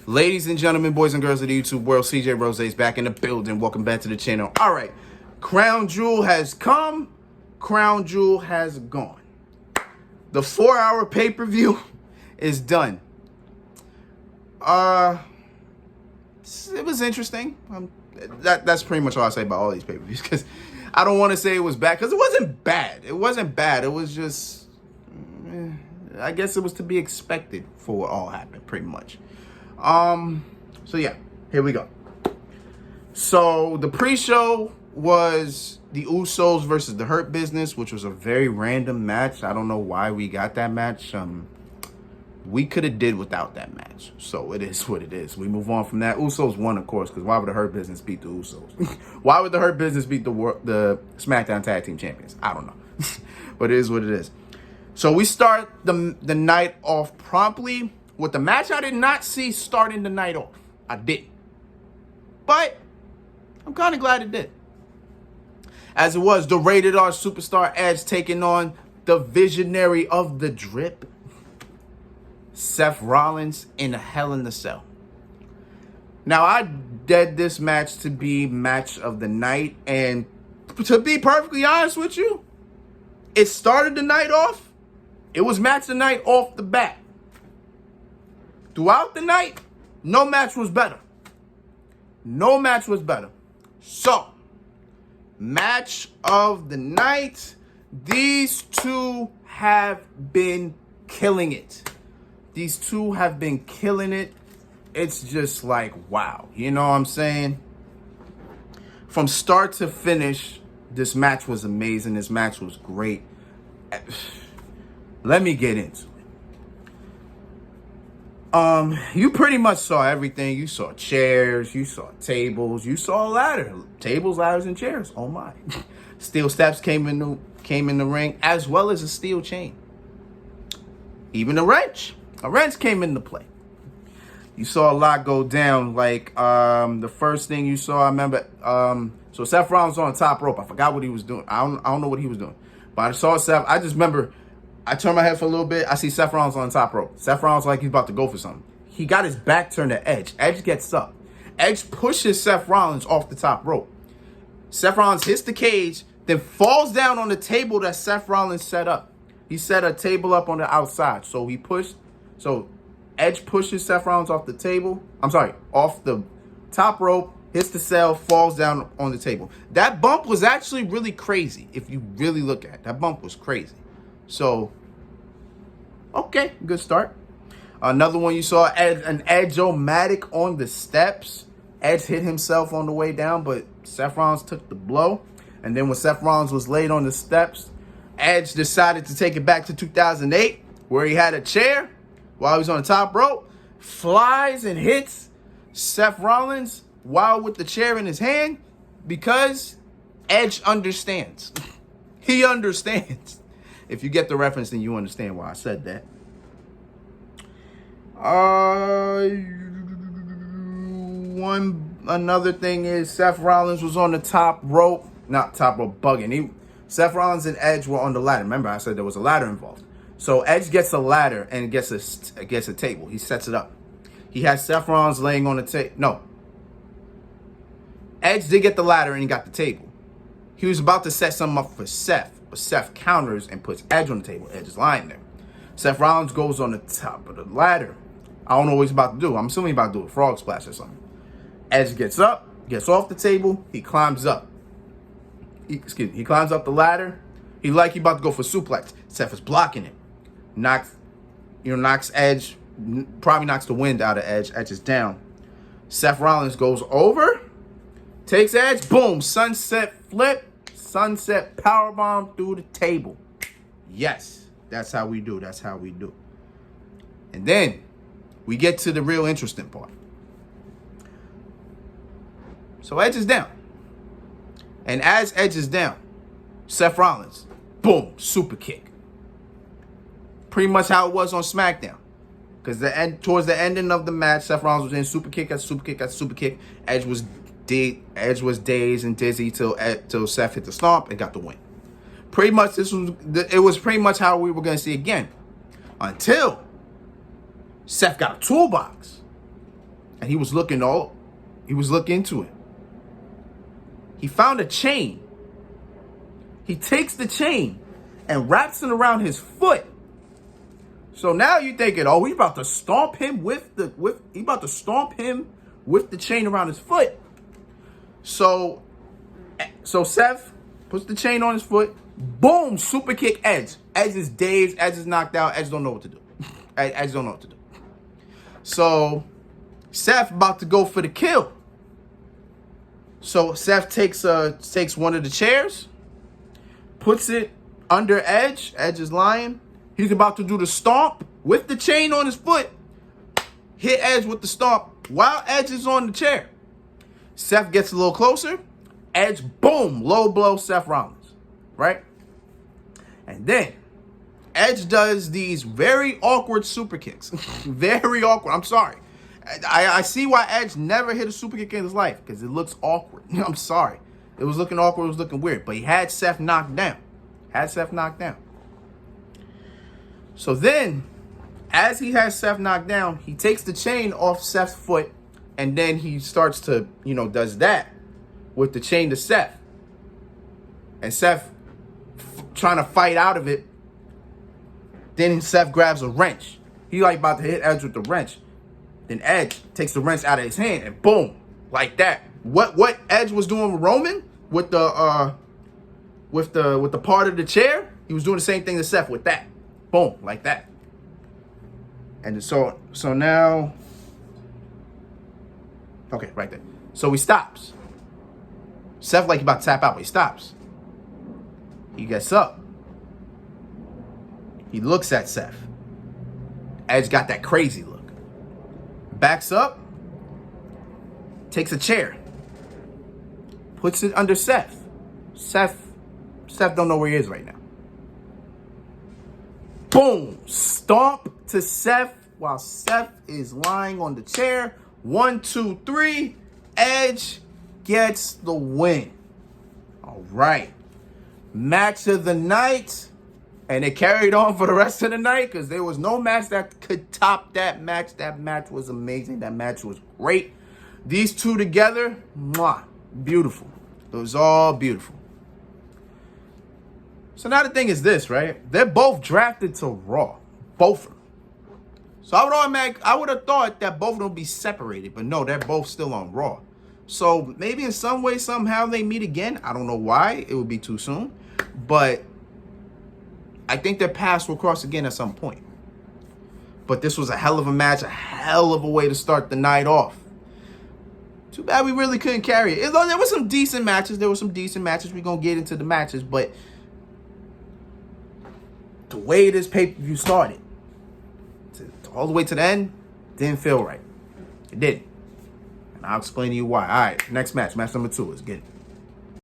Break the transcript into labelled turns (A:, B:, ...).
A: Ladies and gentlemen, boys and girls of the YouTube world, CJ Rose is back in the building. Welcome back to the channel. All right, Crown Jewel has come. Crown Jewel has gone. The 4-hour pay-per-view is done. It was interesting. That's pretty much all I say about all these pay-per-views, because I don't want to say it was bad, because it wasn't bad. It wasn't bad. It was just, I guess it was to be expected for what all happened, pretty much. So yeah, here we go. So the pre-show was the Usos versus the Hurt Business, which was a very random match. I don't know why we got that match. We could have did without that match. So it is what it is. We move on from that. Usos won, of course, because why would the Hurt Business beat the Usos? Why would the Hurt Business beat the SmackDown Tag Team Champions? I don't know. But it is what it is. So we start the night off promptly with the match I did not see starting the night off. I didn't. But I'm kind of glad it did. As it was, the Rated R Superstar Edge taking on the visionary of the drip, Seth Rollins, in a Hell in the Cell. Now, I did this match to be match of the night, and to be perfectly honest with you, it started the night off. It was match of the night off the bat. Throughout the night, no match was better. No match was better. So, match of the night, these two have been killing it. These two have been killing it. It's just like, wow. You know what I'm saying? From start to finish, this match was amazing. This match was great. Let me get into it. You pretty much saw everything. You saw chairs, you saw tables, you saw a ladder. Tables, ladders, and chairs. Oh my. Steel steps came in the ring, as well as a steel chain. Even a wrench. A wrench came into play. You saw a lot go down. Like, the first thing you saw, I remember, so Seth Rollins was on the top rope. I forgot what he was doing. I don't know what he was doing. But I saw Seth, I just remember, I turned my head for a little bit. I see Seth Rollins on the top rope. Seth Rollins like he's about to go for something. He got his back turned to Edge. Edge gets up. Edge pushes Seth Rollins off the top rope. Seth Rollins hits the cage, then falls down on the table that Seth Rollins set up. He set a table up on the outside. So Edge pushes Seth Rollins off the table. Off the top rope, hits the cell, falls down on the table. That bump was actually really crazy. If you really look at it, that bump was crazy. So, okay, good start. Another one you saw, an Edge-o-matic on the steps. Edge hit himself on the way down, but Seth Rollins took the blow. And then when Seth Rollins was laid on the steps, Edge decided to take it back to 2008, where he had a chair while he was on the top rope, flies and hits Seth Rollins while with the chair in his hand, because Edge understands. He understands. If you get the reference, then you understand why I said that. Another thing is Seth Rollins was on the top rope. Not top rope, bugging. Seth Rollins and Edge were on the ladder. Remember, I said there was a ladder involved. So Edge gets a ladder and gets a table. He sets it up. He has Seth Rollins laying on the table. No. Edge did get the ladder and he got the table. He was about to set something up for Seth. But Seth counters and puts Edge on the table. Edge is lying there. Seth Rollins goes on the top of the ladder. I don't know what he's about to do. I'm assuming he's about to do a frog splash or something. Edge gets up, gets off the table. He climbs up. He climbs up the ladder. He about to go for suplex. Seth is blocking it. Knocks Edge. Probably knocks the wind out of Edge. Edge is down. Seth Rollins goes over. Takes Edge. Boom. Sunset flip. Sunset powerbomb through the table. Yes, that's how we do. That's how we do. And then we get to the real interesting part. So Edge is down. And as Edge is down, Seth Rollins, boom, super kick. Pretty much how it was on SmackDown. Because towards the ending of the match, Seth Rollins was in super kick after super kick after super kick. Edge was dazed and dizzy till Seth hit the stomp and got the win. Pretty much it was pretty much how we were going to see again, until Seth got a toolbox. And he was looking into it. He found a chain. He takes the chain and wraps it around his foot. So now you're thinking, oh, he's about to stomp him with the chain around his foot. So Seth puts the chain on his foot. Boom, super kick Edge. Edge is dazed. Edge is knocked out. Edge don't know what to do. Edge don't know what to do. So Seth about to go for the kill. So Seth takes one of the chairs, puts it under Edge. Edge is lying. He's about to do the stomp with the chain on his foot. Hit Edge with the stomp while Edge is on the chair. Seth gets a little closer. Edge, boom, low blow Seth Rollins, right? And then Edge does these very awkward super kicks. Very awkward. I'm sorry. I see why Edge never hit a super kick in his life, because it looks awkward. I'm sorry. It was looking awkward. It was looking weird. But he had Seth knocked down. So then, as he has Seth knocked down, he takes the chain off Seth's foot, and then he starts to, does that with the chain to Seth. And Seth trying to fight out of it. Then Seth grabs a wrench. He about to hit Edge with the wrench. Then Edge takes the wrench out of his hand and boom, like that. What Edge was doing with Roman with the part of the chair, he was doing the same thing to Seth with that. Boom, like that. And so now, okay, right there. So he stops. Seth like about to tap out, but he stops. He gets up. He looks at Seth. Edge got that crazy look. Backs up. Takes a chair. Puts it under Seth. Seth don't know where he is right now. Boom. Stomp to Seth while Seth is lying on the chair. 1, 2, 3. Edge gets the win. All right. Match of the night. And it carried on for the rest of the night because there was no match that could top that match. That match was amazing. That match was great. These two together, mwah, beautiful. It was all beautiful. So now the thing is this, right? They're both drafted to Raw. Both of them. So I would have thought that both of them would be separated. But no, they're both still on Raw. So maybe in some way, somehow they meet again. I don't know why. It would be too soon. But I think their paths will cross again at some point. But this was a hell of a match, a hell of a way to start the night off. Too bad we really couldn't carry it. There were some decent matches. We're going to get into the matches. But the way this pay-per-view started, all the way to the end, didn't feel right. It didn't. And I'll explain to you why. All right, next match. Match number 2. Let's get it.